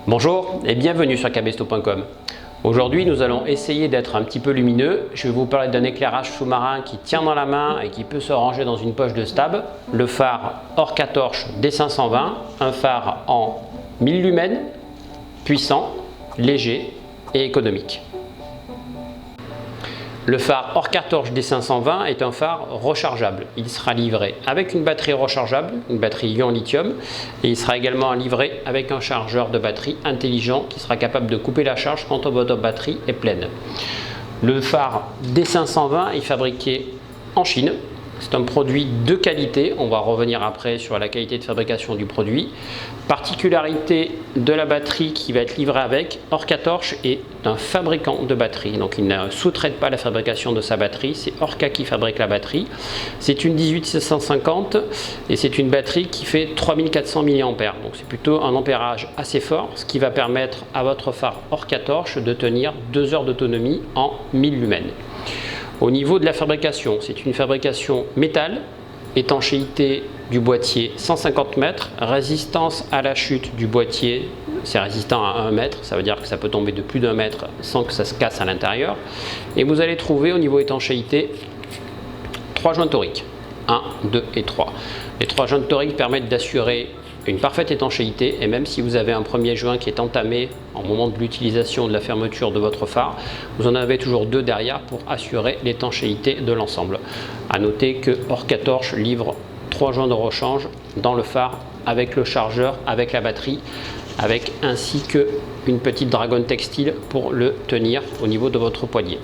Bonjour et bienvenue sur Cabesto.com. Aujourd'hui, nous allons essayer d'être un petit peu lumineux. Je vais vous parler d'un éclairage sous-marin qui tient dans la main et qui peut se ranger dans une poche de stab. Le phare Orca Torch D520, un phare en 1000 lumens, puissant, léger et économique. Le phare Orca Torch D520 est un phare rechargeable. Il sera livré avec une batterie rechargeable, une batterie ion lithium, et il sera également livré avec un chargeur de batterie intelligent qui sera capable de couper la charge quand votre batterie est pleine. Le phare D520 est fabriqué en Chine. C'est un produit de qualité, on va revenir après sur la qualité de fabrication du produit. Particularité de la batterie qui va être livrée avec, Orca Torch est un fabricant de batterie, donc il ne sous-traite pas la fabrication de sa batterie, c'est Orca qui fabrique la batterie. C'est une 18650 et c'est une batterie qui fait 3400 mAh, donc c'est plutôt un ampérage assez fort, ce qui va permettre à votre phare Orca Torch de tenir 2 heures d'autonomie en 1000 lumens. Au niveau de la fabrication, c'est une fabrication métal, étanchéité du boîtier 150 mètres, résistance à la chute du boîtier, c'est résistant à 1 mètre, ça veut dire que ça peut tomber de plus d'1 mètre sans que ça se casse à l'intérieur. Et vous allez trouver au niveau étanchéité 3 joints toriques, 1, 2 et 3. Les 3 joints toriques permettent d'assurer une parfaite étanchéité, et même si vous avez un premier joint qui est entamé au moment de l'utilisation de la fermeture de votre phare, vous en avez toujours 2 derrière pour assurer l'étanchéité de l'ensemble. A noter que Orca Torch livre 3 joints de rechange dans le phare avec le chargeur, avec la batterie, avec ainsi que une petite dragonne textile pour le tenir au niveau de votre poignet.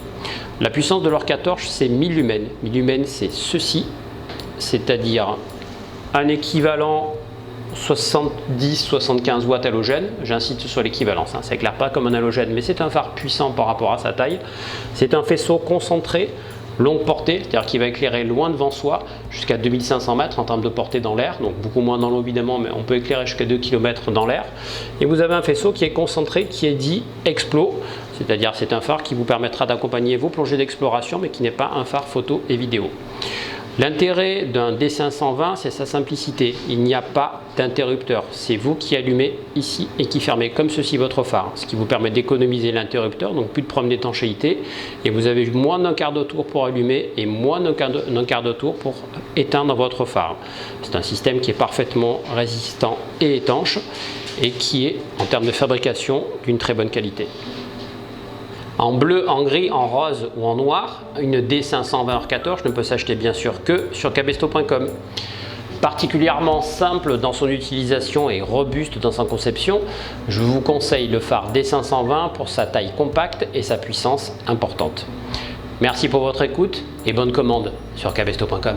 La puissance de l'Orca Torch, c'est 1000 lumens. 1000 lumens, c'est ceci, c'est-à-dire un équivalent 70-75 watts halogène, j'insiste sur l'équivalence, ça n'éclaire pas comme un halogène, mais c'est un phare puissant par rapport à sa taille. C'est un faisceau concentré, longue portée, c'est-à-dire qu'il va éclairer loin devant soi, jusqu'à 2500 mètres en termes de portée dans l'air, donc beaucoup moins dans l'eau évidemment, mais on peut éclairer jusqu'à 2 km dans l'air. Et vous avez un faisceau qui est concentré, qui est dit Explo, c'est-à-dire c'est un phare qui vous permettra d'accompagner vos plongées d'exploration, mais qui n'est pas un phare photo et vidéo. L'intérêt d'un D520, c'est sa simplicité. Il n'y a pas d'interrupteur. C'est vous qui allumez ici et qui fermez comme ceci votre phare, ce qui vous permet d'économiser l'interrupteur, donc plus de problème d'étanchéité. Et vous avez moins d'un quart de tour pour allumer et moins d'un quart de tour pour éteindre votre phare. C'est un système qui est parfaitement résistant et étanche et qui est, en termes de fabrication, d'une très bonne qualité. En bleu, en gris, en rose ou en noir, une D520 Orca Torch ne peut s'acheter bien sûr que sur Cabesto.com. Particulièrement simple dans son utilisation et robuste dans sa conception, je vous conseille le phare D520 pour sa taille compacte et sa puissance importante. Merci pour votre écoute et bonne commande sur Cabesto.com.